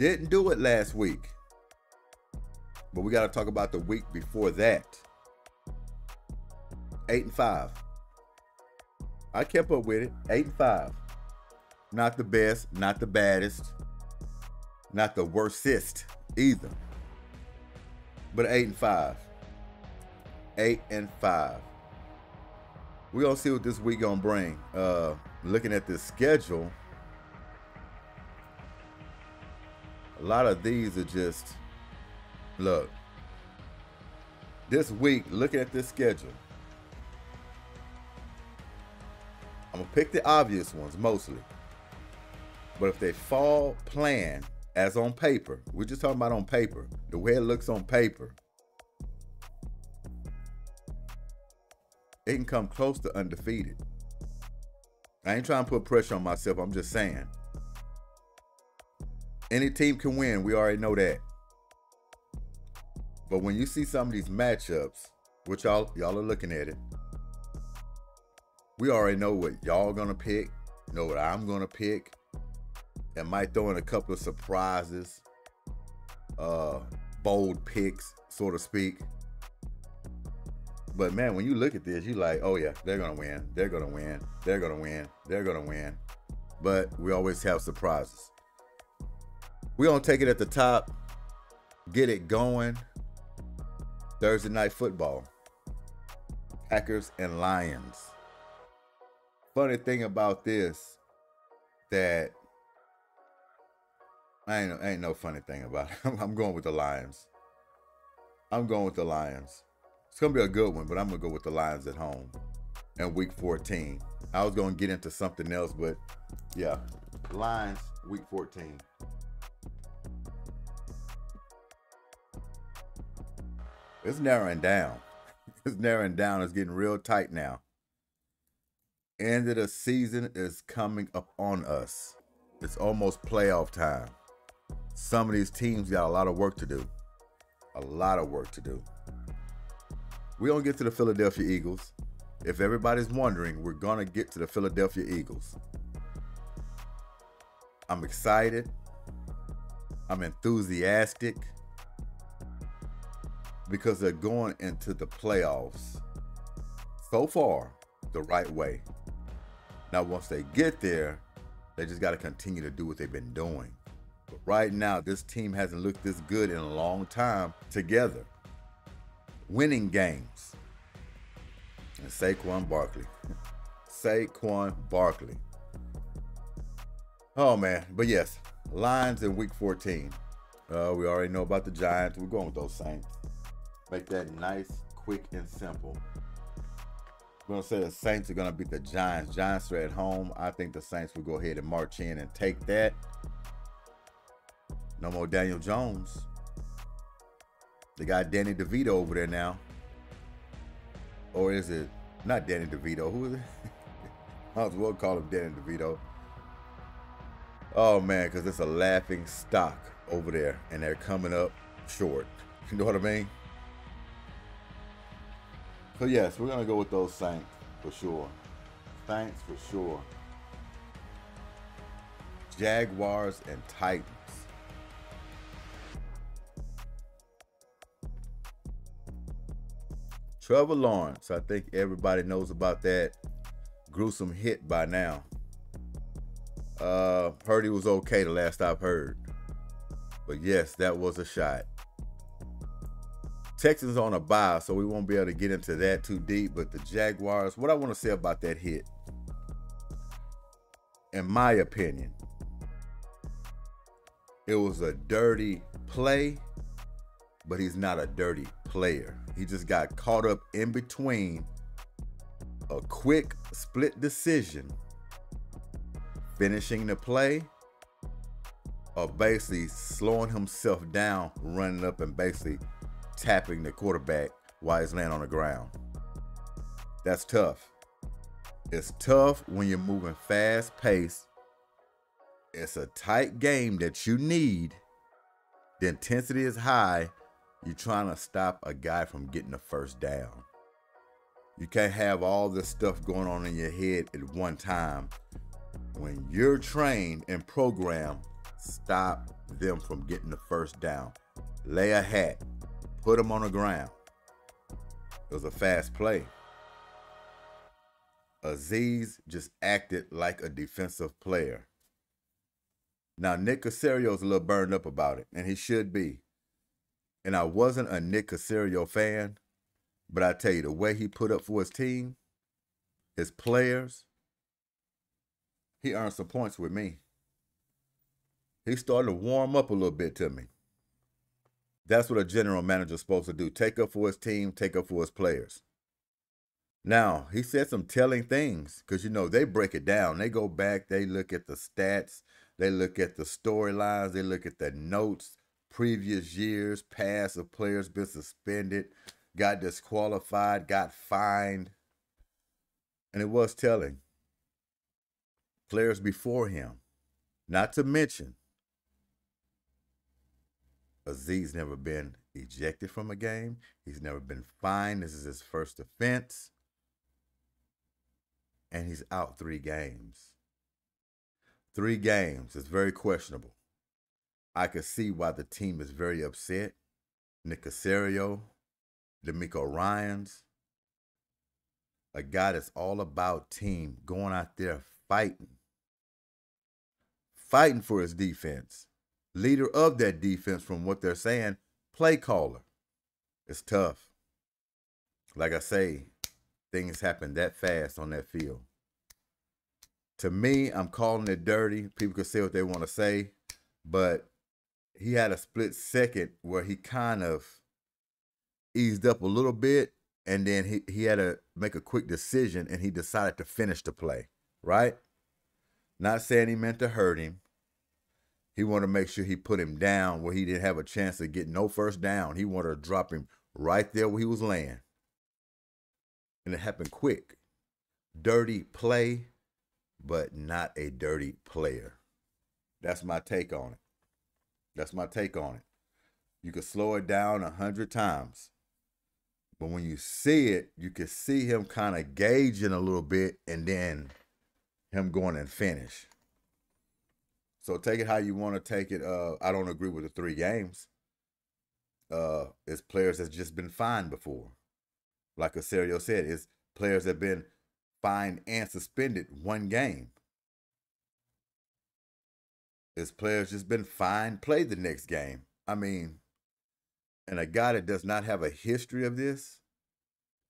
Didn't do it last week. But we got to talk about the week before that. 8-5. I kept up with it. 8-5. Not the best, not the baddest, not the worstest either. But 8-5. 8-5. We're going to see what this week going to bring. Looking at this schedule, a lot of these are just, look, this week, looking at this schedule, I'm going to pick the obvious ones mostly. But if they fall plan as on paper, we're just talking about on paper, the way it looks on paper, it can come close to undefeated. I ain't trying to put pressure on myself. I'm just saying. Any team can win. We already know that. But when you see some of these matchups, which y'all are looking at it, we already know what y'all gonna pick, know what I'm gonna pick, and might throw in a couple of surprises, bold picks, so to speak. But man, when you look at this, you like, oh yeah, they're gonna win, they're gonna win, they're gonna win, they're gonna win. But we always have surprises. We're gonna take it at the top, get it going. Thursday night football. Packers and Lions. Funny thing about this, that ain't no funny thing about it. I'm going with the Lions. I'm going with the Lions. It's going to be a good one, but I'm going to go with the Lions at home in week 14. I was going to get into something else, but yeah, Lions week 14. It's narrowing down. It's narrowing down. It's getting real tight now. End of the season is coming up on us. It's almost playoff time. Some of these teams got a lot of work to do. A lot of work to do. We're going to get to the Philadelphia Eagles. If everybody's wondering, we're going to get to the Philadelphia Eagles. I'm excited. I'm enthusiastic. Because they're going into the playoffs so far the right way. Now, once they get there, they just got to continue to do what they've been doing. But right now, this team hasn't looked this good in a long time together. Winning games. And Saquon Barkley. Saquon Barkley. Oh, man. But yes, Lions in week 14. We already know about the Giants. We're going with those Saints. Make that nice, quick, and simple. We're going to say the Saints are going to beat the Giants. Giants are at home. I think the Saints will go ahead and march in and take that. No more Daniel Jones. They got Danny DeVito over there now. Or is it not Danny DeVito? Who is it? I was well call him Danny DeVito. Oh, man, because it's a laughing stock over there. And they're coming up short. You know what I mean? So, yes, we're going to go with those Saints for sure. Saints for sure. Jaguars and Titans. Trevor Lawrence, I think everybody knows about that gruesome hit by now. Heard he was okay the last I've heard. But yes, that was a shot. Texans on a bye, so we won't be able to get into that too deep. But the Jaguars, what I want to say about that hit, in my opinion, it was a dirty play, but he's not a dirty player. He just got caught up in between a quick split decision, finishing the play, or basically slowing himself down, running up and basically tapping the quarterback while he's laying on the ground. That's tough. It's tough when you're moving fast paced. It's a tight game that you need. The intensity is high. You're trying to stop a guy from getting the first down. You can't have all this stuff going on in your head at one time. When you're trained and programmed, stop them from getting the first down. Lay a hat, put them on the ground. It was a fast play. Azeez just acted like a defensive player. Now, Nick Caserio's a little burned up about it, and he should be. And I wasn't a Nick Caserio fan, but I tell you, the way he put up for his team, his players, he earned some points with me. He started to warm up a little bit to me. That's what a general manager's supposed to do. Take up for his team, take up for his players. Now, he said some telling things because, you know, they break it down. They go back, they look at the stats, they look at the storylines, they look at the notes, previous years, past of players been suspended, got disqualified, got fined. And it was telling. Players before him, not to mention, Azeez never been ejected from a game. He's never been fined. This is his first offense. And he's out 3 games. 3 games is very questionable. I could see why the team is very upset. Nick Caserio, D'Amico Ryans, a guy that's all about team, going out there fighting for his defense. Leader of that defense, from what they're saying, play caller. It's tough. Like I say, things happen that fast on that field. To me, I'm calling it dirty. People can say what they want to say, but he had a split second where he kind of eased up a little bit, and then he had to make a quick decision, and he decided to finish the play, right? Not saying he meant to hurt him. He wanted to make sure he put him down where he didn't have a chance to get no first down. He wanted to drop him right there where he was laying. And it happened quick. Dirty play, but not a dirty player. That's my take on it. That's my take on it. You can slow it down 100 times. But when you see it, you can see him kind of gauging a little bit and then him going and finish. So take it how you want to take it. I don't agree with the 3 games. It's players that's just been fined before. Like Caserio said, it's players that have been fined and suspended 1 game. It's players just been fined, played the next game. I mean, and a guy that does not have a history of this,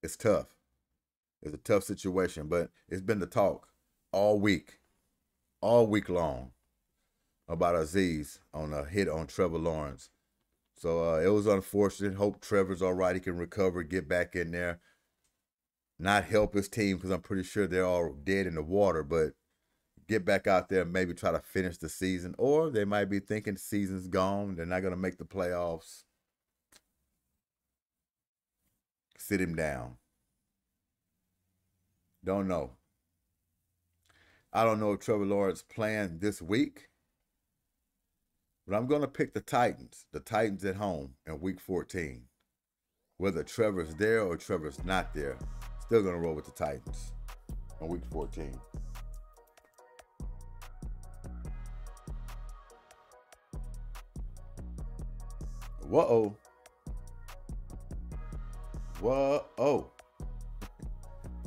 it's tough. It's a tough situation, but it's been the talk all week long, about Azeez on a hit on Trevor Lawrence. So it was unfortunate. Hope Trevor's all right. He can recover, get back in there, not help his team because I'm pretty sure they're all dead in the water, but get back out there and maybe try to finish the season. Or they might be thinking the season's gone. They're not going to make the playoffs. Sit him down. Don't know. I don't know if Trevor Lawrence playing this week. But I'm going to pick the Titans at home in week 14. Whether Trevor's there or Trevor's not there, still going to roll with the Titans in week 14. Whoa. Whoa.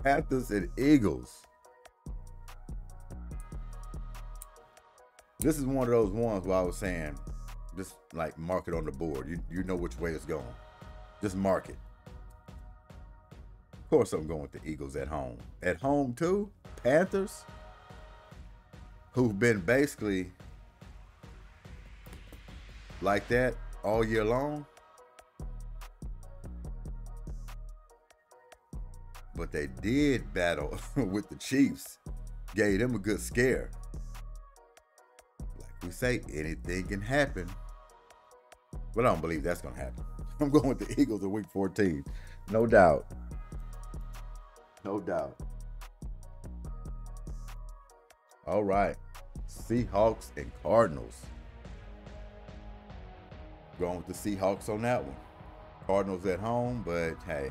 Panthers and Eagles. This is one of those ones where I was saying, just like mark it on the board. You know which way it's going. Just mark it. Of course I'm going with the Eagles at home. At home too, Panthers, who've been basically like that all year long. But they did battle with the Chiefs. Gave them a good scare. Like we say, anything can happen. But I don't believe that's going to happen. I'm going with the Eagles in week 14. No doubt. No doubt. All right. Seahawks and Cardinals. Going with the Seahawks on that one. Cardinals at home, but hey.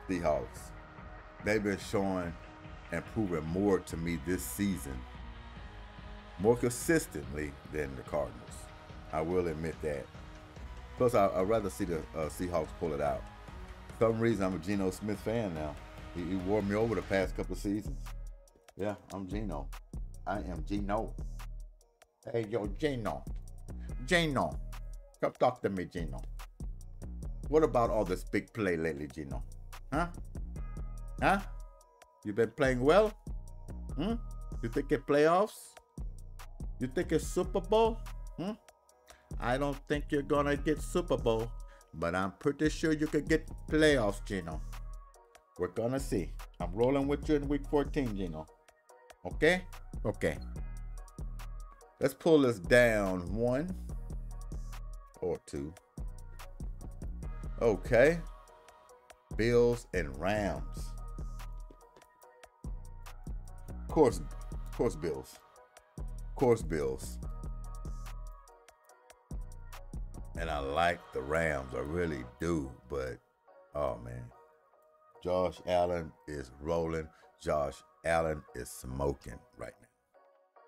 Seahawks. They've been showing and proving more to me this season more consistently than the Cardinals. I will admit that. Plus, I'd rather see the Seahawks pull it out. For some reason, I'm a Geno Smith fan now. He wore me over the past couple of seasons. Yeah, I'm Geno. I am Geno. Hey, yo, Geno. Geno. Come talk to me, Geno. What about all this big play lately, Geno? Huh? Huh? You been playing well? You think it's playoffs? You think it's Super Bowl? I don't think you're gonna get Super Bowl, but I'm pretty sure you could get playoffs, Geno. We're gonna see. I'm rolling with you in week 14, Geno. Okay? Okay. Let's pull this down 1 or 2. Okay. Bills and Rams. Of course Bills. Of course Bills. And I like the Rams, I really do, but oh man. Josh Allen is rolling. Josh Allen is smoking right now.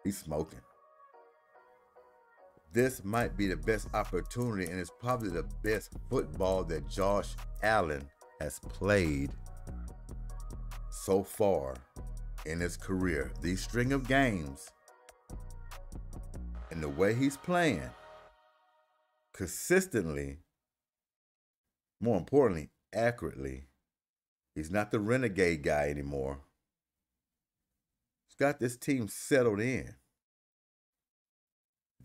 He's smoking. This might be the best opportunity, and it's probably the best football that Josh Allen has played so far in his career. These string of games and the way he's playing consistently, more importantly, accurately. He's not the renegade guy anymore. He's got this team settled in.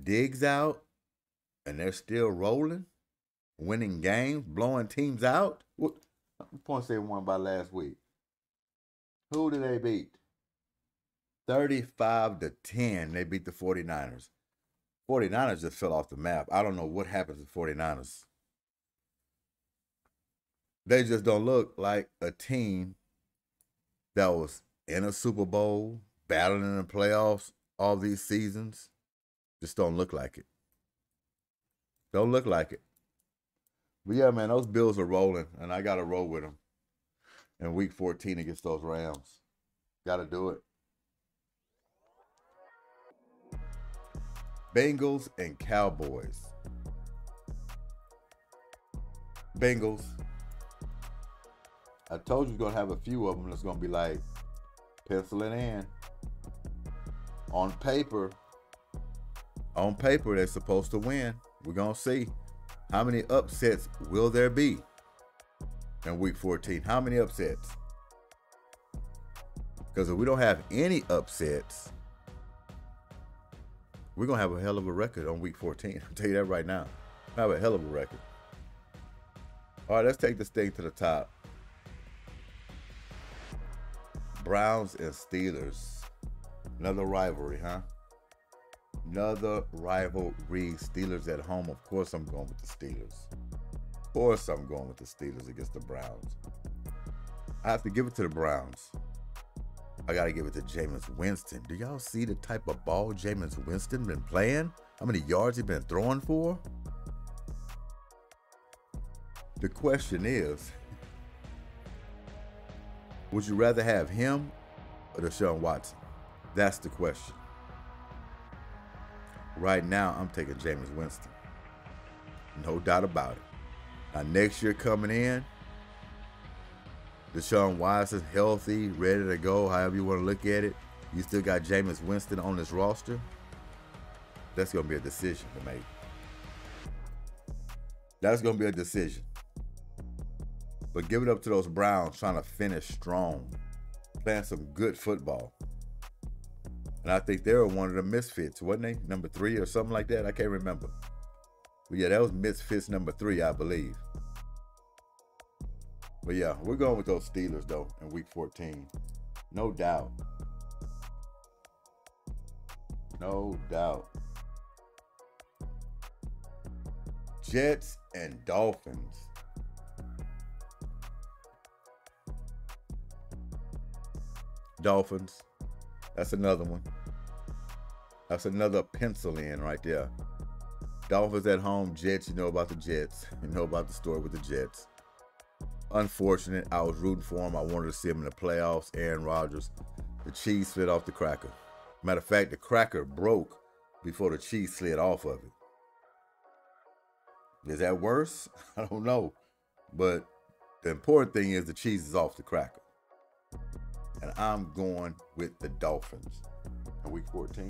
Diggs out, and they're still rolling, winning games, blowing teams out. What points they won by last week? Who did they beat? 35-10. They beat the 49ers. 49ers just fell off the map. I don't know what happened to the 49ers. They just don't look like a team that was in a Super Bowl, battling in the playoffs all these seasons. Just don't look like it. Don't look like it. But yeah, man, those Bills are rolling, and I got to roll with them in week 14 against those Rams. Got to do it. Bengals and Cowboys. Bengals. I told you you're going to have a few of them that's going to be like, pencil it in. On paper, they're supposed to win. We're going to see. How many upsets will there be in week 14? How many upsets? Because if we don't have any upsets, we're going to have a hell of a record on week 14. I'll tell you that right now. We'll have a hell of a record. All right, let's take this thing to the top. Browns and Steelers. Another rivalry, huh? Another rivalry. Steelers at home. Of course I'm going with the Steelers. Of course I'm going with the Steelers against the Browns. I have to give it to the Browns. I got to give it to Jameis Winston. Do y'all see the type of ball Jameis Winston been playing? How many yards he been throwing for? The question is, would you rather have him or Deshaun Watson? That's the question. Right now, I'm taking Jameis Winston. No doubt about it. Now, next year coming in, Deshaun Watson healthy, ready to go, however you want to look at it. You still got Jameis Winston on this roster. That's going to be a decision to make. That's going to be a decision. But give it up to those Browns trying to finish strong, playing some good football. And I think they were one of the misfits, wasn't they? Number 3 or something like that. I can't remember. But yeah, that was misfits number 3, I believe. But yeah, we're going with those Steelers, though, in week 14. No doubt. No doubt. Jets and Dolphins. Dolphins. That's another one. That's another pencil in right there. Dolphins at home. Jets, you know about the Jets. You know about the story with the Jets. Unfortunate. I was rooting for him. I wanted to see him in the playoffs. Aaron Rodgers. The cheese slid off the cracker. Matter of fact, the cracker broke before the cheese slid off of it. Is that worse? I don't know. But the important thing is the cheese is off the cracker. And I'm going with the Dolphins in week 14.